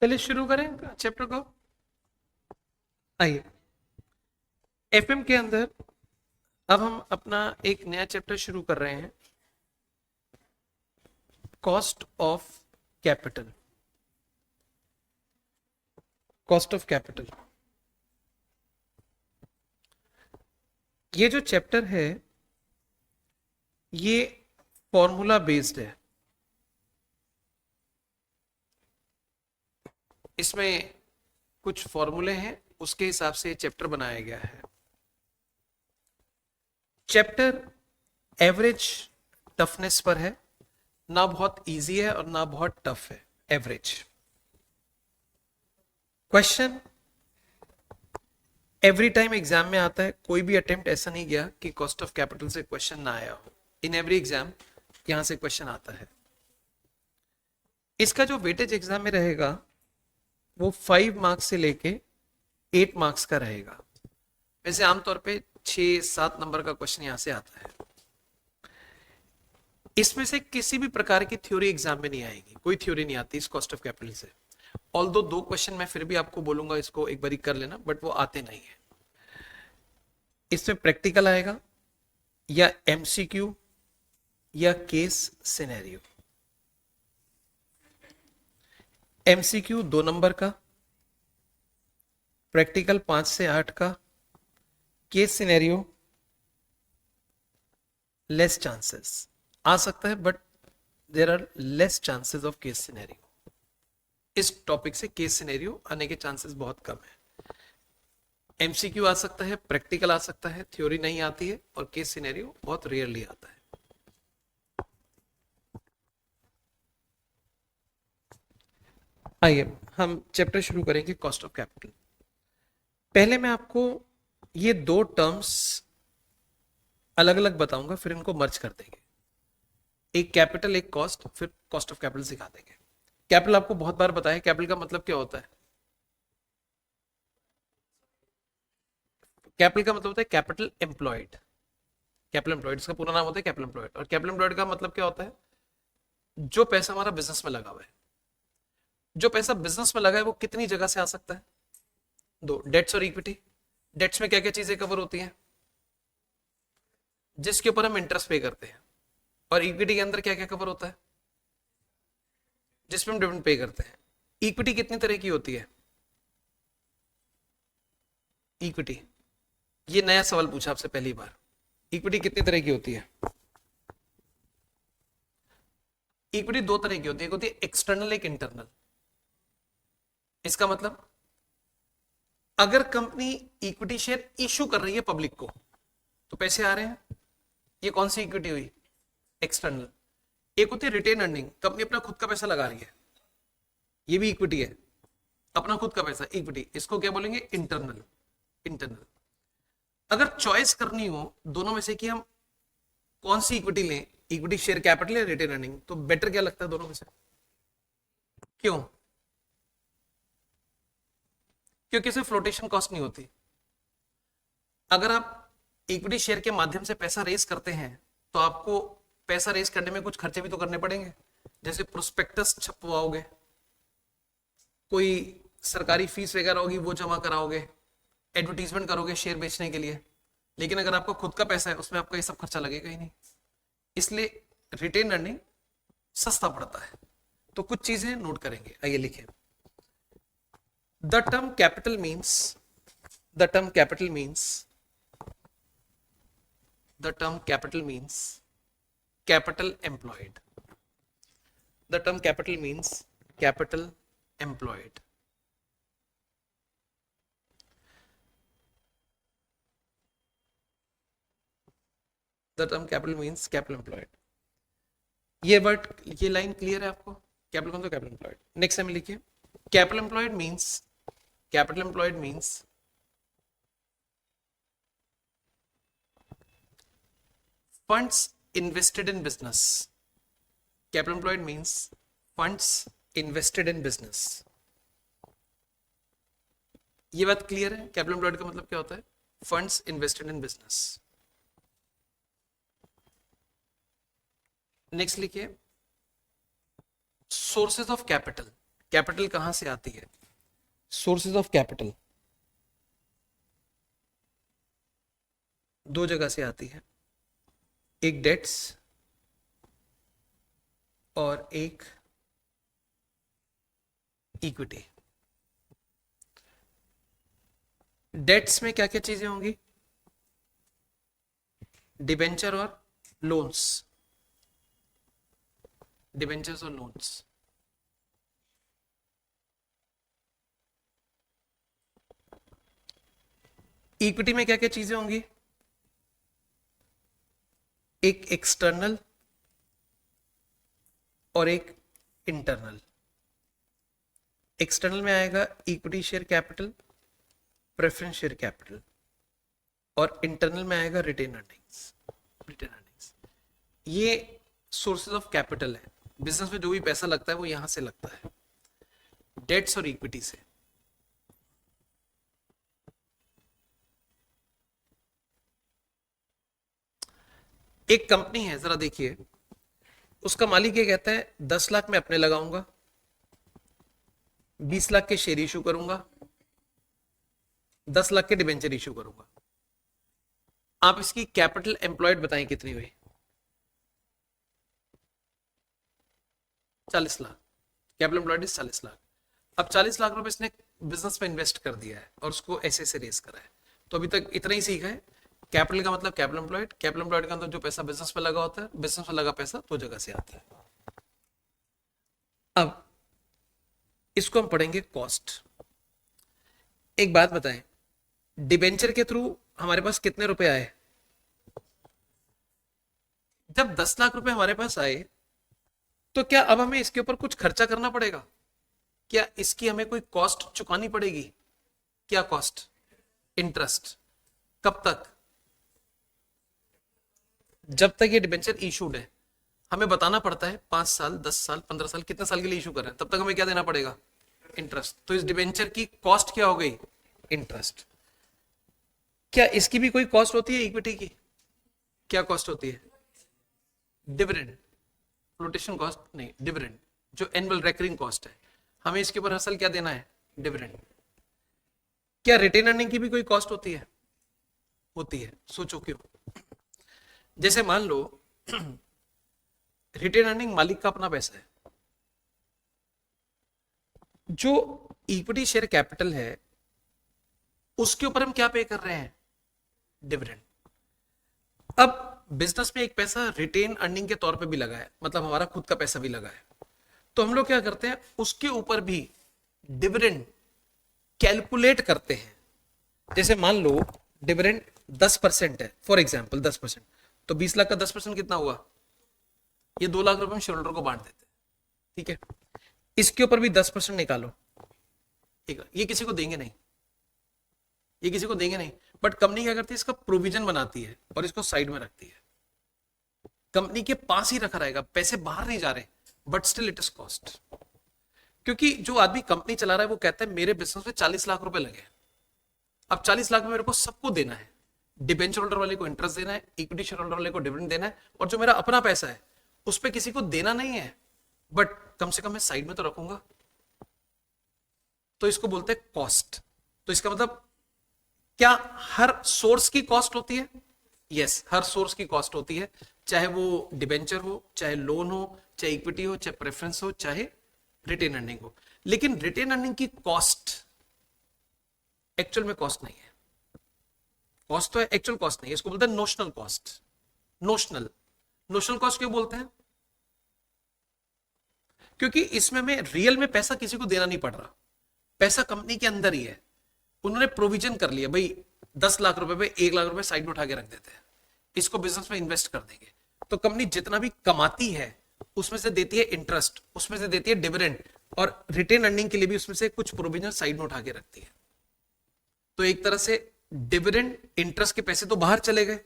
चलिए शुरू करें चैप्टर को। आइए, एफएम के अंदर अब हम अपना एक नया चैप्टर शुरू कर रहे हैं, cost of capital. Cost of capital, ये जो चैप्टर है ये फॉर्मूला बेस्ड है। इसमें कुछ फॉर्मूले हैं, उसके हिसाब से चैप्टर बनाया गया है। चैप्टर एवरेज टफनेस पर है, ना बहुत इजी है और ना बहुत टफ है, average. Question every time exam में आता है, कोई भी अटेम्प्ट ऐसा नहीं गया कि कॉस्ट ऑफ कैपिटल से क्वेश्चन ना आया हो। इन एवरी एग्जाम यहां से क्वेश्चन आता है। इसका जो वेटेज एग्जाम में रहेगा वो 5 मार्क्स से लेके 8 मार्क्स का रहेगा। वैसे आमतौर पे 6-7 नंबर का क्वेश्चन यहां से आता है। इसमें से किसी भी प्रकार की थ्योरी एग्जाम में नहीं आएगी, कोई थ्योरी नहीं आती इस कॉस्ट ऑफ कैपिटल से। ऑल्दो 2 क्वेश्चन मैं फिर भी आपको बोलूंगा इसको एक बार कर लेना, बट वो आते नहीं है। इसमें प्रैक्टिकल आएगा या एमसीक्यू या केस सिनेरियो। एमसीक्यू 2 नंबर का, प्रैक्टिकल 5 से 8 का, केस सिनेरियो लेस चांसेस आ सकता है, but there are less chances of case scenario. इस टॉपिक से केस सिनेरियो आने के चांसेस बहुत कम है। एमसीक्यू आ सकता है, प्रैक्टिकल आ सकता है, थ्योरी नहीं आती है, और केस सिनेरियो बहुत रेयरली आता है। आइए हम चैप्टर शुरू करेंगे, कॉस्ट ऑफ कैपिटल। पहले मैं आपको ये 2 टर्म्स अलग अलग बताऊंगा, फिर इनको मर्ज कर देंगे। एक कैपिटल, एक कॉस्ट, फिर कॉस्ट ऑफ कैपिटल सिखा देंगे। कैपिटल आपको बहुत बार बताया, कैपिटल का मतलब क्या होता है? कैपिटल का मतलब होता है कैपिटल एम्प्लॉयड। कैपिटल एम्प्लॉयड इसका पूरा नाम होता है कैपिटल एम्प्लॉयड। और कैपिटल एम्प्लॉयड का मतलब क्या होता है? जो पैसा हमारा बिजनेस में लगा हुआ है। जो पैसा बिजनेस में लगा है वो कितनी जगह से आ सकता है? 2, डेट्स और इक्विटी। डेट्स में क्या क्या चीजें कवर होती हैं? जिसके ऊपर हम इंटरेस्ट पे करते हैं। और इक्विटी के अंदर क्या क्या कवर होता है? जिसपे हम डिविडेंड पे करते हैं। इक्विटी कितनी तरह की होती है? इक्विटी, ये नया सवाल पूछा आपसे पहली बार। इक्विटी कितनी तरह की होती है? इक्विटी 2 तरह की होती है, एक होती है एक्सटर्नल, एक इंटरनल। इसका मतलब अगर कंपनी इक्विटी शेयर इशू कर रही है पब्लिक को तो पैसे आ रहे हैं, ये कौन सी इक्विटी हुई? एक्सटर्नल। एक होती है रिटेन अर्निंग, कंपनी अपना खुद का पैसा लगा रही है, ये भी इक्विटी है, अपना खुद का पैसा, इक्विटी। इसको क्या बोलेंगे? इंटरनल। इंटरनल। अगर चॉइस करनी हो दोनों में से कि हम कौन सी इक्विटी लें, इक्विटी शेयर कैपिटल या रिटेन अर्निंग, तो बेटर क्या लगता है दोनों में से? क्यों? क्योंकि इसमें फ्लोटेशन कॉस्ट नहीं होती। अगर आप इक्विटी शेयर के माध्यम से पैसा रेस करते हैं तो आपको पैसा रेस करने में कुछ खर्चे भी तो करने पड़ेंगे। जैसे प्रोस्पेक्टस छपवाओगे, कोई सरकारी फीस वगैरह होगी वो जमा कराओगे, एडवर्टीजमेंट करोगे शेयर बेचने के लिए। लेकिन अगर आपका खुद का पैसा है उसमें आपका ये सब खर्चा लगेगा ही नहीं। इसलिए रिटेन अर्निंग सस्ता पड़ता है। तो कुछ चीजें नोट करेंगे, आइए लिखें। The term capital means, the term capital means, the term capital means capital employed. The term capital means capital employed. The term capital means capital employed. ये वर्ड, ये लाइन क्लियर है आपको? कैपिटल मतलब capital employed. Next time लिखिए, capital employed means, capital employed means funds invested in business. Capital employed means funds invested in business. ये बात clear है? Capital employed का मतलब क्या होता है? Funds invested in business. Next लिखिए, सोर्सेज ऑफ कैपिटल। कैपिटल कहां से आती है? सोर्सेज ऑफ कैपिटल दो जगह से आती है, एक डेट्स और एक इक्विटी। डेट्स में क्या क्या चीजें होंगी? डिबेंचर और लोन्स, डिबेंचर्स और लोन्स। इक्विटी में क्या क्या चीजें होंगी? एक एक्सटर्नल और एक इंटरनल। एक्सटर्नल में आएगा equity share capital, preference share capital, और इंटरनल में आएगा रिटेन अर्निंग्स। रिटेन अर्निंग्स ये सोर्सेज ऑफ कैपिटल है। बिजनेस में जो भी पैसा लगता है वो यहां से लगता है, डेट्स और इक्विटी से। एक कंपनी है, जरा देखिए, उसका मालिक ये कहता है 10 लाख मैं अपने लगाऊंगा, 20 लाख के शेयर इशू करूंगा, 10 लाख के डिबेंचर इशू करूंगा। आप इसकी कैपिटल एम्प्लॉयड बताएं कितनी हुई? 40 लाख। Capital employed 40 lakh. अब 40 लाख रुपए इसने बिजनेस में इन्वेस्ट कर दिया है और उसको ऐसे से रेस करा है। तो अभी तक इतना ही सीखा है। कैपिटल का मतलब कैपिटल एम्प्लॉयड, कैपिटल एम्प्लॉयड का मतलब जो पैसा बिजनेस में लगा होता है, बिजनेस में लगा पैसा दो जगह से आता है। अब इसको हम पढ़ेंगे कॉस्ट। एक बात बताएं, डिबेंचर के थ्रू हमारे पास कितने रुपए आए? जब 10 लाख रुपए हमारे पास आए तो क्या अब हमें इसके ऊपर कुछ खर्चा करना पड़ेगा? क्या इसकी हमें कोई कॉस्ट चुकानी पड़ेगी? क्या कॉस्ट? इंटरेस्ट। कब तक? जब तक ये डिबेंचर इशूड है। हमें बताना पड़ता है 5 साल, 10 साल, 15 साल, कितने साल के लिए इशू कर रहे हैं, तब तक हमें क्या देना पड़ेगा? इंटरेस्ट। तो इस डिबेंचर की कॉस्ट क्या हो गई? इंटरेस्ट। क्या इसकी भी कोई कॉस्ट होती है इक्विटी की? क्या कॉस्ट होती है? डिविडेंड। फ्लोटेशन कॉस्ट नहीं, डिविडेंड, जो एनुअल रेकरिंग कॉस्ट है। हमें इसके ऊपर हर साल क्या देना है? डिविडेंड। क्या रिटेन अर्निंग की भी कोई कॉस्ट होती है? होती है। सोचो क्यों? जैसे मान लो रिटेन अर्निंग मालिक का अपना पैसा है, जो इक्विटी शेयर कैपिटल है उसके ऊपर हम क्या पे कर रहे हैं? डिविडेंड। अब बिजनेस में एक पैसा रिटेन अर्निंग के तौर पे भी लगा है, मतलब हमारा खुद का पैसा भी लगा है, तो हम लोग क्या करते हैं, उसके ऊपर भी डिविडेंड कैलकुलेट करते हैं। जैसे मान लो डिविडेंड 10% है, फॉर एग्जांपल 10%, तो 20 लाख का 10% कितना हुआ? ये 2 लाख रुपए हम शेयर होल्डर को बांट देते हैं। ठीक है, इसके ऊपर भी 10% निकालो। ठीक है, ये किसी को देंगे नहीं, ये किसी को देंगे नहीं, बट कंपनी क्या करती है, इसका प्रोविजन बनाती है और इसको साइड में रखती है। कंपनी के पास ही रखा रहेगा, पैसे बाहर नहीं जा रहे, but still it is cost. क्योंकि जो आदमी कंपनी चला रहा है वो कहता है मेरे बिजनेस में 40 लाख रुपए लगे, अब 40 लाख में मेरे को सबको देना है। डिबेंचर होल्डर वाले को इंटरेस्ट देना है, इक्विटी शेयर होल्डर वाले को डिविडेंड देना है, और जो मेरा अपना पैसा है उस पर किसी को देना नहीं है, बट कम से कम मैं साइड में तो रखूंगा। तो इसको बोलते हैं कॉस्ट। तो इसका मतलब क्या हर सोर्स की कॉस्ट होती है? यस, हर सोर्स की कॉस्ट होती है, चाहे वो डिबेंचर हो, चाहे लोन हो, चाहे इक्विटी हो, चाहे प्रेफरेंस हो, चाहे रिटेन अर्निंग हो। लेकिन रिटेन अर्निंग की कॉस्ट एक्चुअल में कॉस्ट नहीं है। कॉस्ट तो है, एक्चुअल कॉस्ट नहीं है। इसको बोलते हैं notional cost. Notional notional cost क्यों बोलते हैं? क्योंकि इसमें हमें रियल में पैसा किसी को देना नहीं पड़ रहा, पैसा कंपनी के अंदर ही है। उन्होंने प्रोविजन कर लिया, भाई 10 लाख रुपए पे 1 लाख रुपए साइड में उठा के रख देते हैं, इसको बिजनेस में इन्वेस्ट कर देंगे। तो कंपनी जितना भी कमाती है उसमें से देती है इंटरेस्ट, उसमें से देती है डिविडेंड, और रिटेन अर्निंग के लिए भी उसमें से कुछ प्रोविजन साइड में उठा के रखती है। तो एक तरह से डिविडेंड इंटरेस्ट के पैसे तो बाहर चले गए,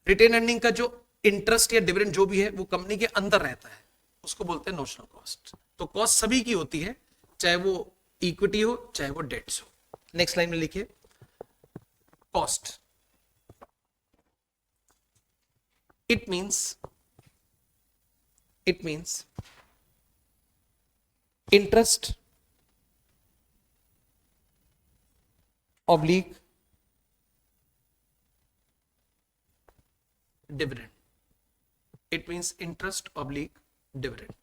रिटेन अर्निंग का जो इंटरेस्ट या डिविडेंड जो भी है वो कंपनी के अंदर रहता है, उसको बोलते हैं नोशनल कॉस्ट। तो कॉस्ट सभी की होती है, चाहे वो इक्विटी हो चाहे वो डेट्स हो। नेक्स्ट लाइन में लिखिए, cost it means interest oblique dividend, it means interest oblique dividend.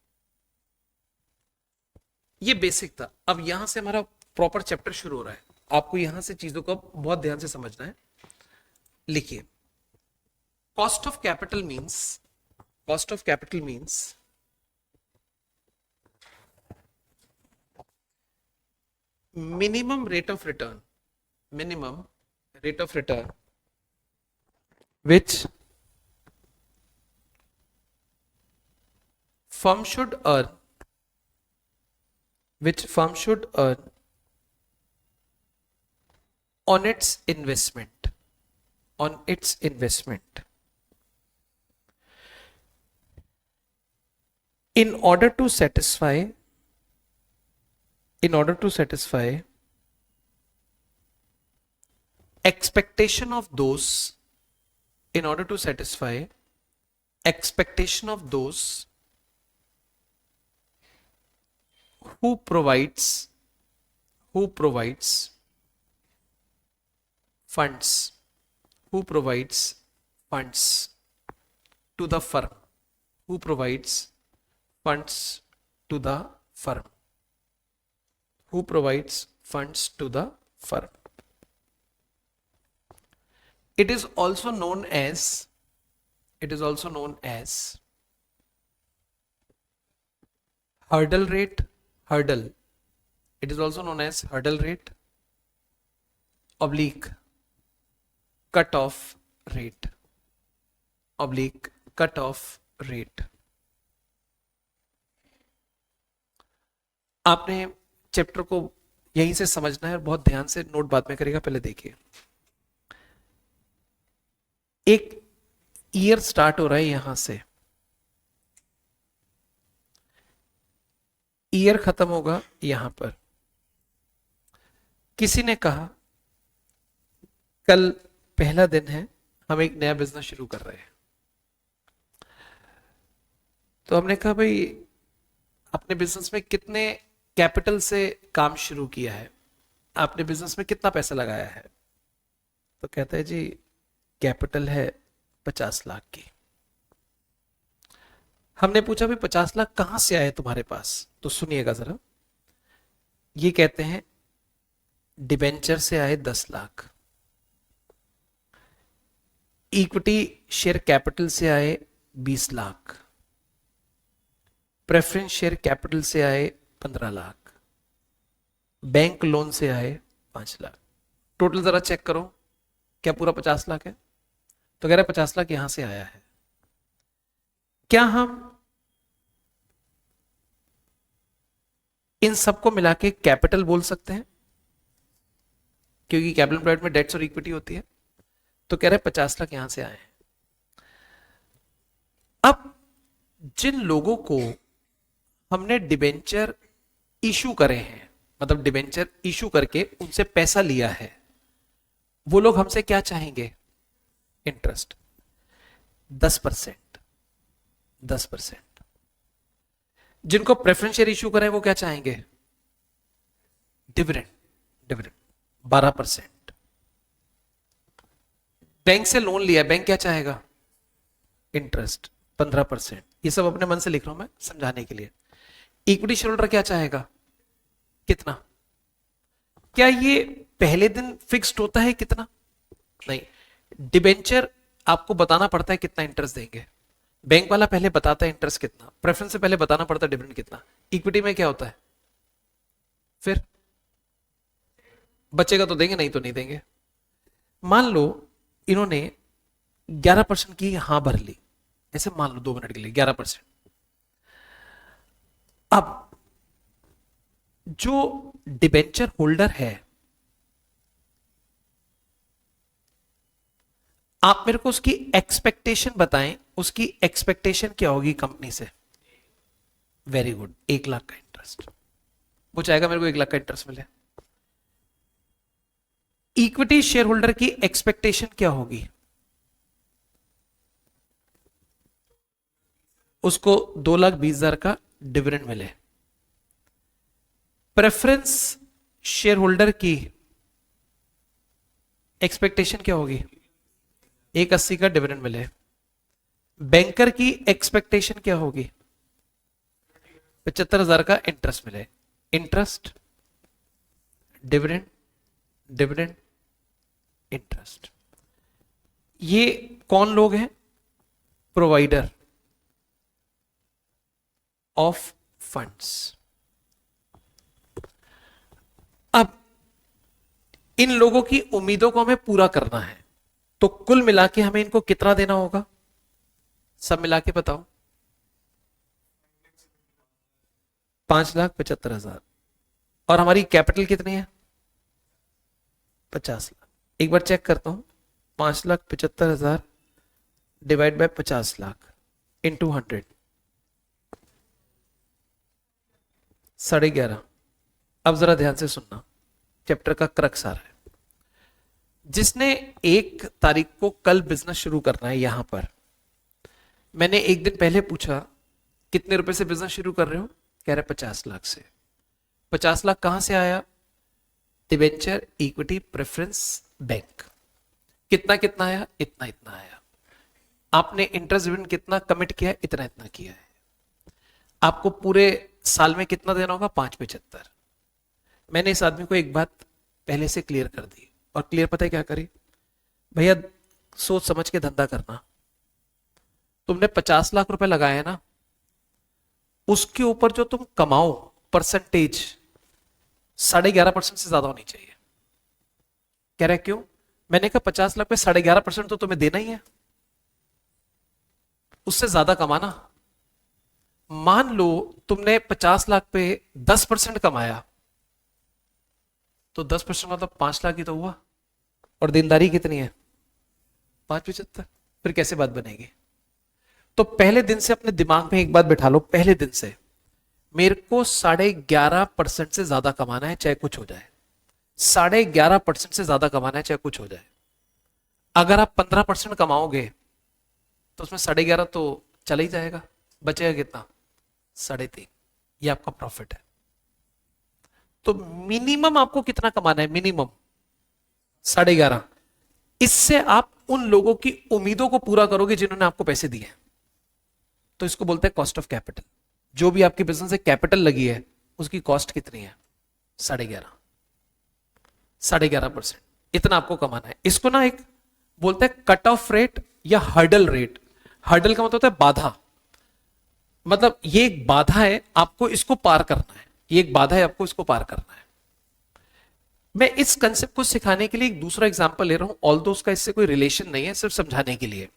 ये बेसिक था। अब यहां से हमारा प्रॉपर चैप्टर शुरू हो रहा है। आपको यहां से चीजों को बहुत ध्यान से समझना है। लिखिए, cost of capital means minimum rate of return which firm should earn on its investment in order to satisfy expectation of those who provides funds to the firm it is also known as hurdle rate oblique cut off rate आपने chapter को यहीं से समझना है और बहुत ध्यान से नोट बाद में करेगा। पहले देखिए, एक ईयर स्टार्ट हो रहा है, यहां से ईयर खत्म होगा यहां पर। किसी ने कहा कल पहला दिन है, हम एक नया बिजनेस शुरू कर रहे हैं। तो हमने कहा भाई अपने बिजनेस में कितने कैपिटल से काम शुरू किया है, आपने बिजनेस में कितना पैसा लगाया है? तो कहता है जी कैपिटल है 50 लाख की। हमने पूछा भाई 50 लाख कहां से आए तुम्हारे पास? तो सुनिएगा जरा, ये कहते हैं डिबेंचर से आए 10 लाख, इक्विटी शेयर कैपिटल से आए 20 लाख, प्रेफरेंस शेयर कैपिटल से आए 15 लाख, बैंक लोन से आए 5 लाख। टोटल जरा चेक करो, क्या पूरा 50 लाख है? तो कह रहा है 50 लाख यहां से आया है। क्या हम इन सबको मिला के कैपिटल बोल सकते हैं? क्योंकि कैपिटल एम्प्लॉयड में डेट्स और इक्विटी होती है। तो कह रहे हैं 50 लाख यहां से आए हैं। अब जिन लोगों को हमने डिबेंचर इशू करे हैं, मतलब डिबेंचर इशू करके उनसे पैसा लिया है, वो लोग हमसे क्या चाहेंगे? इंटरेस्ट 10%। जिनको प्रेफरेंस शेयर इशू करें वो क्या चाहेंगे? डिविडेंड 12%। बैंक से लोन लिया, बैंक क्या चाहेगा? इंटरेस्ट 15%। ये सब अपने मन से लिख रहा हूं मैं समझाने के लिए। इक्विटी शेयर होल्डर क्या चाहेगा? कितना? क्या ये पहले दिन फिक्स्ड होता है कितना? नहीं, डिबेंचर आपको बताना पड़ता है कितना इंटरेस्ट देंगे। बैंक वाला पहले बताता है इंटरेस्ट कितना, प्रेफरेंस से पहले बताना पड़ता है डिविडेंड कितना। इक्विटी में क्या होता है? फिर बचेगा तो देंगे, नहीं तो नहीं देंगे। मान लो इन्होंने 11% की हां भर ली, ऐसे मान लो 2 मिनट के लिए 11%। अब जो डिबेंचर होल्डर है, आप मेरे को उसकी एक्सपेक्टेशन बताएं, उसकी एक्सपेक्टेशन क्या होगी कंपनी से? वेरी गुड, 1 लाख का इंटरेस्ट। वो चाहेगा मेरे को 1 लाख का इंटरेस्ट मिले। इक्विटी शेयर होल्डर की एक्सपेक्टेशन क्या होगी? उसको 2,20,000 का डिविडेंड मिले। प्रेफरेंस शेयर होल्डर की एक्सपेक्टेशन क्या होगी? 1.80 का डिविडेंड मिले। बैंकर की एक्सपेक्टेशन क्या होगी? 75,000 का इंटरेस्ट मिले। Interest, dividend, dividend, interest. ये कौन लोग हैं? Provider of funds. अब इन लोगों की उम्मीदों को हमें पूरा करना है, तो कुल मिला के हमें इनको कितना देना होगा? सब मिला के बताओ। 5,75,000। और हमारी कैपिटल कितनी है? 50 लाख। एक बार चेक करता हूं, 5,75,000 डिवाइड बाय 50 लाख इंटू 100, 11.5। अब जरा ध्यान से सुनना, चैप्टर का क्रक्स आ रहा है। जिसने 1 तारीख को कल बिजनेस शुरू करना है, यहां पर मैंने एक दिन पहले पूछा कितने रुपए से बिजनेस शुरू कर रहे हो? कह रहे 50 लाख से। 50 लाख कहां से आया? Debenture, equity, preference, bank. कितना कितना आया? इतना इतना आया। आपने इंटरेस्ट डिविडेंड कितना कमिट किया है? इतना इतना किया है। आपको पूरे साल में कितना देना होगा? 5,75। मैंने इस आदमी को एक बात पहले से क्लियर कर दी, और क्लियर पता है क्या करी? भैया सोच समझ के धंधा करना। तुमने 50 लाख रुपए लगाए ना, उसके ऊपर जो तुम कमाओ परसेंटेज 11.5% से ज्यादा होनी चाहिए। कह रहे क्यों? मैंने कहा 50 लाख पे 11.5% तो तुम्हें देना ही है, उससे ज्यादा कमाना। मान लो तुमने 50 लाख पे 10% कमाया, तो 10% मतलब 5 लाख ही तो हुआ, और देनदारी कितनी है? 5,75। फिर कैसे बात बनेगी? तो पहले दिन से अपने दिमाग में एक बात बिठा लो, पहले दिन से मेरे को 11.5% से ज्यादा कमाना है, चाहे कुछ हो जाए। 11.5% से ज्यादा कमाना है, चाहे कुछ हो जाए। अगर आप 15% कमाओगे तो उसमें 11.5 तो चला ही जाएगा, बचेगा कितना? 3.5। ये आपका प्रॉफिट है। तो मिनिमम आपको कितना कमाना है? मिनिमम 11.5। इससे आप उन लोगों की उम्मीदों को पूरा करोगे जिन्होंने आपको पैसे दिए। तो इसको बोलते हैं कॉस्ट ऑफ कैपिटल। जो भी आपके बिजनेस से कैपिटल लगी है, उसकी कॉस्ट कितनी है? 11.5। 11.5%। इतना आपको कमाना है। इसको ना एक बोलते हैं कट ऑफ रेट या हर्डल रेट। हर्डल का मतलब होता है बाधा। मतलब ये एक बाधा है, आपको इसको पार करना है। ये एक बाधा है, आपको इसको पार करना है। मैं इस कंसेप्ट को सिखाने के लिए एक दूसरा एग्जांपल ले रहा हूं, ऑल्दो उसका इससे कोई रिलेशन नहीं है, सिर्फ समझाने के लिए।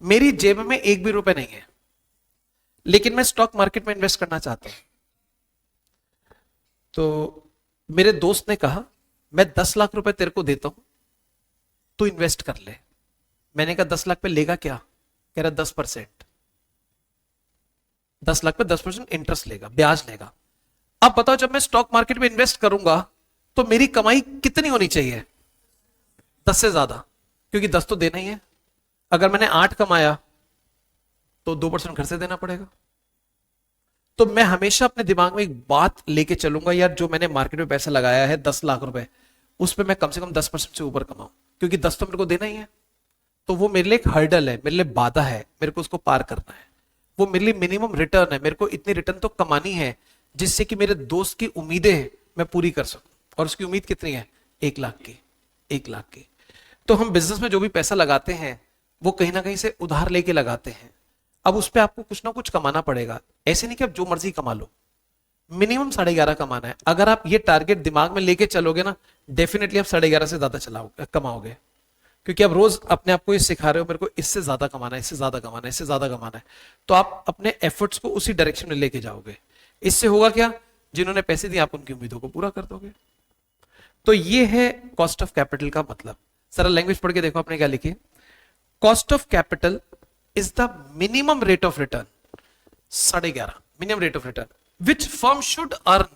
मेरी जेब में 1 भी रुपए नहीं है, लेकिन मैं स्टॉक मार्केट में इन्वेस्ट करना चाहता हूं। तो मेरे दोस्त ने कहा मैं 10 लाख रुपए तेरे को देता हूं, तू इन्वेस्ट कर ले। मैंने कहा 10 लाख पे लेगा क्या? कह रहा 10%। 10 लाख पे 10% इंटरेस्ट लेगा, ब्याज लेगा। अब बताओ, जब मैं स्टॉक मार्केट में इन्वेस्ट करूंगा तो मेरी कमाई कितनी होनी चाहिए? 10 से ज्यादा, क्योंकि 10 तो देना ही है। अगर मैंने 8 कमाया तो 2% घर से देना पड़ेगा। तो मैं हमेशा अपने दिमाग में एक बात लेके चलूंगा, यार जो मैंने मार्केट में पैसा लगाया है 10 लाख रुपए, उस पर मैं कम से कम 10% से ऊपर कमाऊं, क्योंकि 10 तो मेरे को देना ही है। तो वो मेरे लिए एक हर्डल है, मेरे लिए बाधा है, मेरे को उसको पार करना है। वो मेरे लिए मिनिमम रिटर्न है, मेरे को इतनी रिटर्न तो कमानी है जिससे कि मेरे दोस्त की उम्मीदें मैं पूरी कर सकूं। और उसकी उम्मीद कितनी है? 1 लाख की। 1 लाख की। तो हम बिजनेस में जो भी पैसा लगाते हैं वो कहीं ना कहीं से उधार लेके लगाते हैं। अब उस पर आपको कुछ ना कुछ कमाना पड़ेगा। ऐसे नहीं कि आप जो मर्जी कमा लो, मिनिमम 11.5 कमाना है। अगर आप ये टारगेट दिमाग में लेके चलोगे ना, डेफिनेटली आप 11.5 से ज्यादा कमाओगे, क्योंकि आप रोज अपने आप को ये सिखा रहे हो, मेरे को इससे ज्यादा कमाना है, इससे ज्यादा कमाना है, इससे ज्यादा कमाना है। तो आप अपने एफर्ट्स को उसी डायरेक्शन में लेके जाओगे। इससे होगा क्या? जिन्होंने पैसे दिए आप उनकी उम्मीदों को पूरा कर दोगे। तो ये है कॉस्ट ऑफ कैपिटल का मतलब। सरल लैंग्वेज पढ़ के देखो आपने क्या लिखी। Cost of capital is the minimum rate of return, 11.5 minimum rate of return which firm should earn,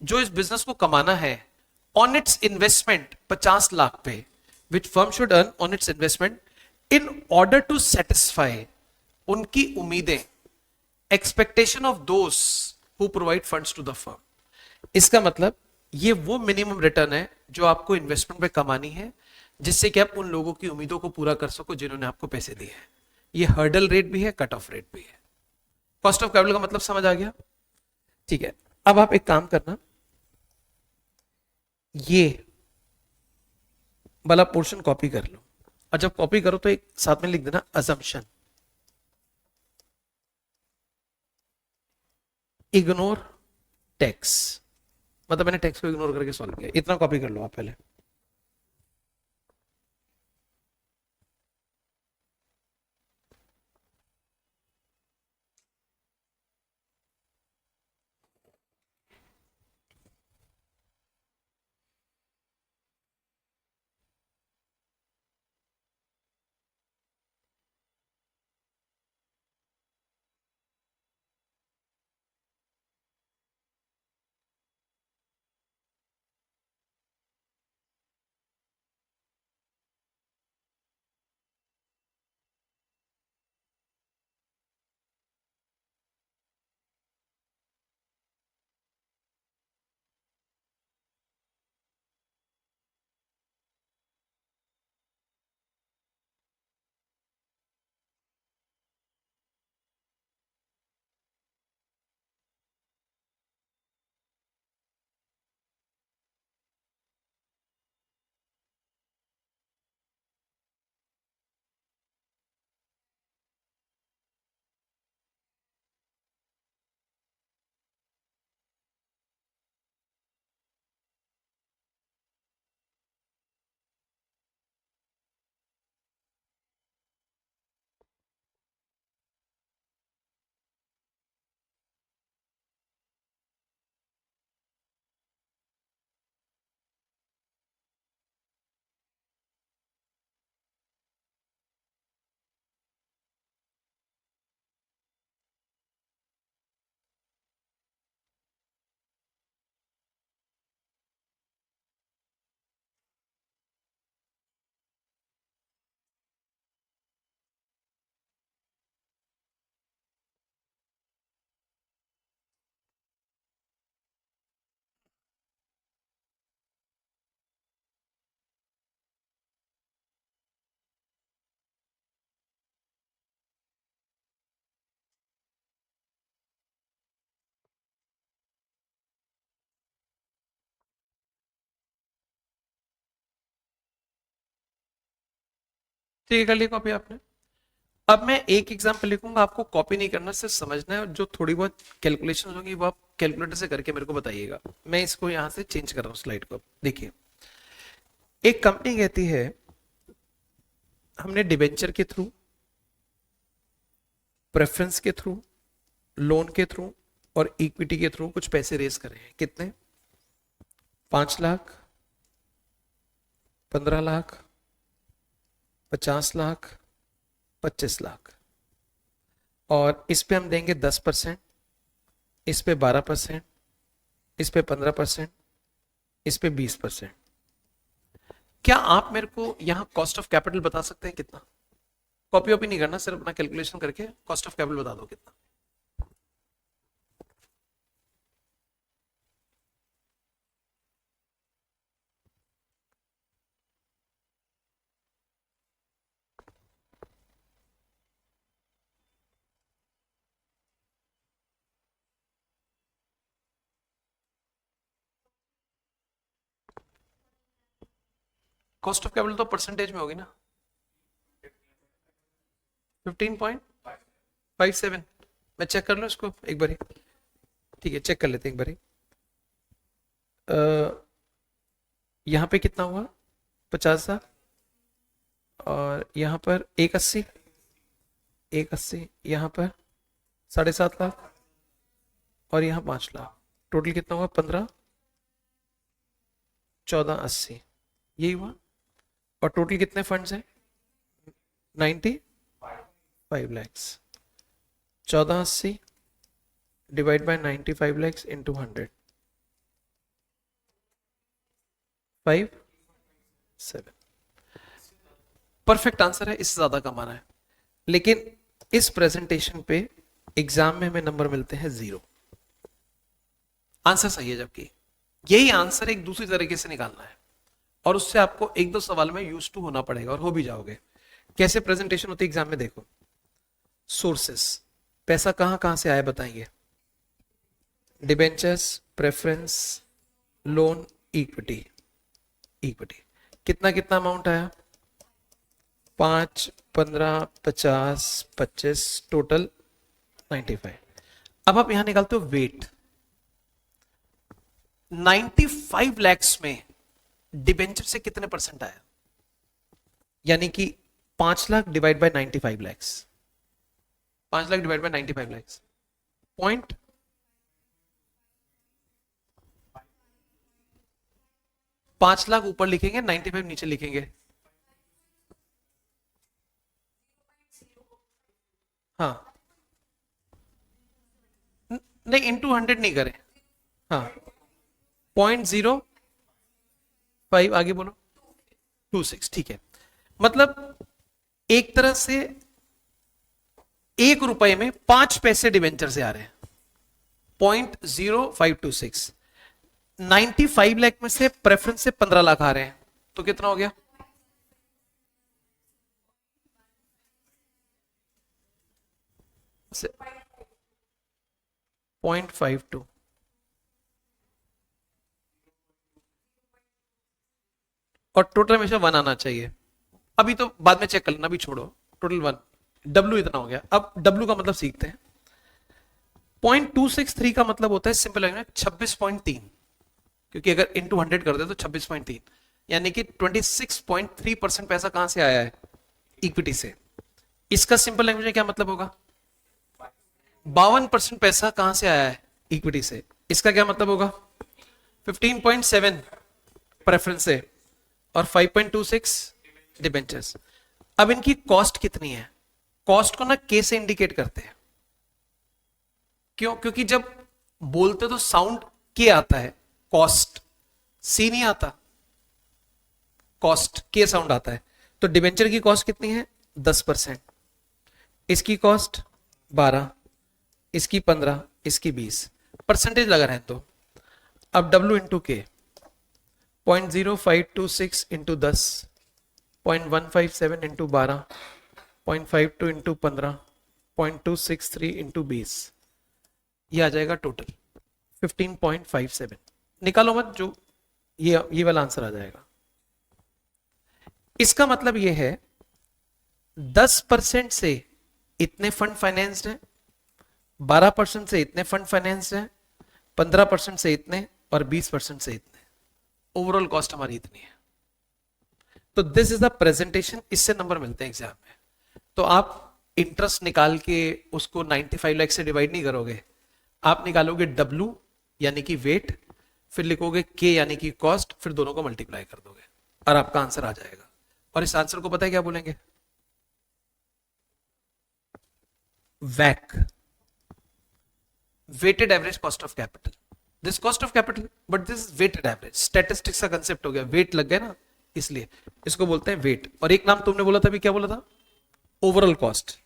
जो इस बिजनेस को कमाना है ऑन इट्स इन्वेस्टमेंट 50 लाख पे, which firm should earn on its investment in order to satisfy उनकी उम्मीदें, expectation of those who provide funds to the firm. इसका मतलब ये वो मिनिमम रिटर्न है जो आपको इन्वेस्टमेंट पे कमानी है, जिससे कि आप उन लोगों की उम्मीदों को पूरा कर सको जिन्होंने आपको पैसे दिए हैं। ये हर्डल रेट भी है, कट ऑफ रेट भी है। कॉस्ट ऑफ कैपिटल का मतलब समझ आ गया? ठीक है, अब आप एक काम करना, ये वाला पोर्शन कॉपी कर लो, और जब कॉपी करो तो एक साथ में लिख देना अजम्पशन, इग्नोर टैक्स, मतलब मैंने टैक्स को इग्नोर करके सॉल्व किया। इतना कॉपी कर लो आप पहले। ठीक है, कर ली कॉपी आपने। अब मैं एक एग्जांपल लिखूंगा, आपको कॉपी नहीं करना, सिर्फ समझना है, और जो थोड़ी बहुत कैलकुलेशन होंगी वो आप कैलकुलेटर से करके मेरे को बताइएगा। मैं इसको यहां से चेंज कर रहा हूं स्लाइड को। देखिए, एक कंपनी कहती है हमने डिबेंचर के थ्रू, प्रेफरेंस के थ्रू, लोन के थ्रू और इक्विटी के थ्रू कुछ पैसे रेज करे हैं। कितने? 5 लाख, 15 लाख, 50 लाख, 25 लाख। और इस पे हम देंगे 10%, इस पे 12%, इस पे 15%, इस पे 20%। क्या आप मेरे को यहां कॉस्ट ऑफ कैपिटल बता सकते हैं कितना? कॉपी वॉपी नहीं करना, सिर्फ अपना कैलकुलेशन करके कॉस्ट ऑफ कैपिटल बता दो कितना। कॉस्ट ऑफ कैपिटल तो परसेंटेज में होगी ना? 15.57। मैं चेक कर लूं इसको एक बारी? ठीक है, चेक कर लेते हैं एक बारी। यहाँ पे कितना हुआ? 50,000। और यहाँ पर 180, 180, यहाँ पर 7.5 लाख, और यहाँ 5 लाख। टोटल कितना हुआ? 15, 1480, यही हुआ। और टोटल कितने फंड्स हैं? 95 lakhs. 1480 divide by 95 lakhs into 100, 5.7। Perfect answer है, इससे ज्यादा कमाना है। लेकिन इस प्रेजेंटेशन पे एग्जाम में हमें नंबर मिलते हैं 0। आंसर सही है, जबकि यही आंसर एक दूसरी तरीके से निकालना है और उससे आपको एक दो सवाल में यूज टू होना पड़ेगा और हो भी जाओगे। कैसे प्रेजेंटेशन होती है एग्जाम में, देखो सोर्सेस, पैसा कहां कहां से आया बताइए, debentures, preference, loan, equity. Equity कितना कितना अमाउंट आया, 5, 15, 50, 25, टोटल 95। अब आप यहां निकालते हो वेट, 95 लैक्स में डिबेंचर से कितने परसेंट आया, यानी कि 5 lakh divide by 95 lakhs, 5 lakh divide by 95 lakhs, point 5 lakh ऊपर लिखेंगे, 95 नीचे लिखेंगे। हाँ नहीं, इंटू 100 नहीं करें, हाँ 0.05, आगे बोलो 26, ठीक है। मतलब एक तरह से 1 रुपए में 5 पैसे डिवेंचर से आ रहे हैं, 0.0526। 95 लाख में से प्रेफरेंस से 15 लाख आ रहे हैं, तो कितना हो गया, से 0.52। और टोटल हमेशा 1 आना चाहिए। अभी तो बाद में चेक कर लेना, अभी छोड़ो, टोटल 1। डब्ल्यू इतना हो गया। अब डब्ल्यू का मतलब सीखते हैं। 0.263 का मतलब होता है सिंपल है 26.3, क्योंकि अगर इंटू 100 कर दे तो 26.3, यानी कि 26.3% पैसा कहां से आया है, इक्विटी से। इसका सिंपल लैंग्वेज में क्या मतलब होगा, 52% पैसा कहां से आया है, इक्विटी से। इसका क्या मतलब होगा, 15.7 प्रेफरेंस से और 5.26 डिबेंचर्स। अब इनकी कॉस्ट कितनी है, कॉस्ट को ना के से इंडिकेट करते हैं। क्यों, क्योंकि जब बोलते तो साउंड के आता है, कॉस्ट सी नहीं आता, कॉस्ट के साउंड आता है। तो डिबेंचर की कॉस्ट कितनी है, 10%, इसकी कॉस्ट 12, इसकी 15, इसकी 20, परसेंटेज लगा रहे हैं। तो अब W इंटू के, 0.0526 इंटू 10, 0.157 इंटू 12, 0.52 इंटू 15, 0.263 इंटू 20, ये आ जाएगा टोटल 15.57। निकालो मत, जो ये वाला आंसर आ जाएगा। इसका मतलब ये है 10% से इतने फंड फाइनेंस्ड है, 12% से इतने फंड फाइनेंस्ड है, 15% से इतने और 20% से इतने। ओवरऑल कॉस्ट हमारी इतनी है। तो दिस इज द प्रेजेंटेशन, इससे नंबर मिलते हैं एग्जाम में। तो आप इंटरेस्ट निकाल के उसको 95 लाख से डिवाइड नहीं करोगे, आप निकालोगे W यानी कि वेट, फिर लिखोगे K यानी कि कॉस्ट, फिर दोनों को मल्टीप्लाई कर दोगे और आपका आंसर आ जाएगा। और इस आंसर को पता है क्या बोलेंगे, वैक, weighted average cost of capital. This cost of capital but this weighted average, statistics का कंसेप्ट हो गया, वेट लग गया ना, इसलिए इसको बोलते हैं वेट। और एक नाम तुमने बोला था अभी, क्या बोला था, overall cost,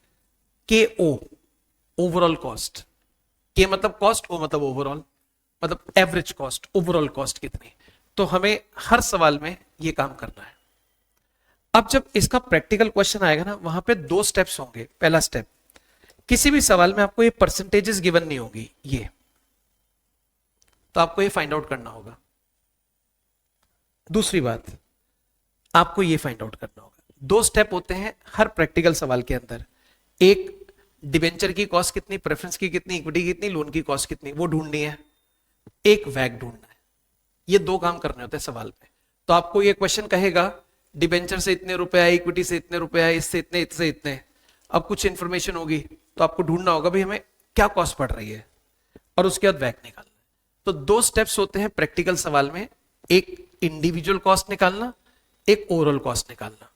KO, overall cost. के मतलब कॉस्ट, ओ मतलब ओवरऑल, मतलब एवरेज कॉस्ट, ओवरऑल कॉस्ट कितनी। तो हमें हर सवाल में ये काम करना है। अब जब इसका प्रैक्टिकल क्वेश्चन आएगा ना, वहां पे 2 स्टेप्स होंगे। पहला स्टेप, किसी भी सवाल में आपको ये परसेंटेजेस गिवन नहीं होगी, ये तो आपको ये फाइंड आउट करना होगा। दूसरी बात, आपको ये फाइंड आउट करना होगा। 2 स्टेप होते हैं हर प्रैक्टिकल सवाल के अंदर। एक, डिबेंचर की कॉस्ट कितनी, प्रेफरेंस की कितनी, इक्विटी की कितनी, लोन की कॉस्ट कितनी, वो ढूंढनी है। एक वैक ढूंढना है। ये 2 काम करने होते हैं सवाल में। तो आपको ये क्वेश्चन कहेगा डिबेंचर से इतने रुपए आए, इक्विटी से इतने रुपए आए, इससे इतने, इससे इतने। अब कुछ इंफॉर्मेशन होगी तो आपको ढूंढना होगा भाई हमें क्या कॉस्ट पड़ रही है, और उसके बाद वैक निकालना। तो 2 स्टेप्स होते हैं प्रैक्टिकल सवाल में, एक इंडिविजुअल कॉस्ट निकालना, एक ओवरऑल कॉस्ट निकालना।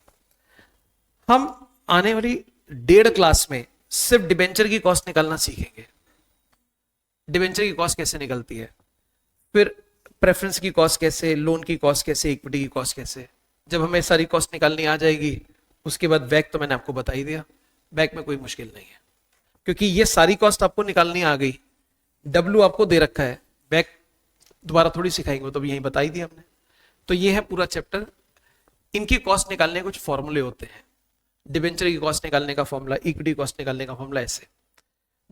हम आने वाली 1.5 क्लास में सिर्फ डिबेंचर की कॉस्ट निकालना सीखेंगे। डिबेंचर की कॉस्ट कैसे निकलती है, फिर प्रेफरेंस की कॉस्ट कैसे, लोन की कॉस्ट कैसे, इक्विटी की कॉस्ट कैसे। जब हमें सारी कॉस्ट निकालनी आ जाएगी, उसके बाद वैक तो मैंने आपको बता ही दिया, वैक में कोई मुश्किल नहीं है, क्योंकि ये सारी कॉस्ट आपको निकालनी आ गई। W आपको दे रखा है, वैक दोबारा थोड़ी सिखाएंगे, वो तो यहीं बताई दी हमने। तो ये है पूरा चैप्टर। इनकी कॉस्ट निकालने के कुछ फॉर्मूले होते हैं। डिबेंचर की कॉस्ट निकालने का फॉर्मूला, इक्विटी कॉस्ट निकालने का फॉर्मूला ऐसे।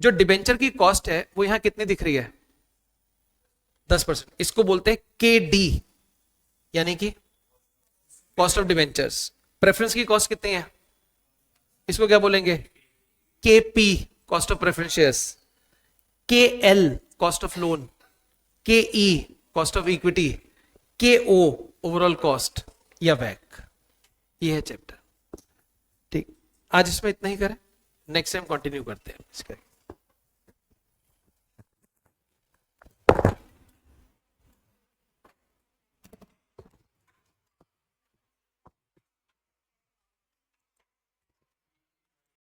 जो डिबेंचर की कॉस्ट है वो यहां कितनी दिख रही है? 10%। इसको बोलते हैं के डी, यानी कि कॉस्ट ऑफ डिबेंचर्स। प्रेफरेंस की कॉस्ट कितनी है? इसको क्या बोलेंगे? के P, cost of preference shares. के एल, कॉस्ट ऑफ लोन। के ई, कॉस्ट ऑफ इक्विटी। के ओ, ओवरऑल कॉस्ट या वैक। ये है चैप्टर। ठीक, आज इसमें इतना ही करें, नेक्स्ट टाइम कंटिन्यू करते हैं इसका।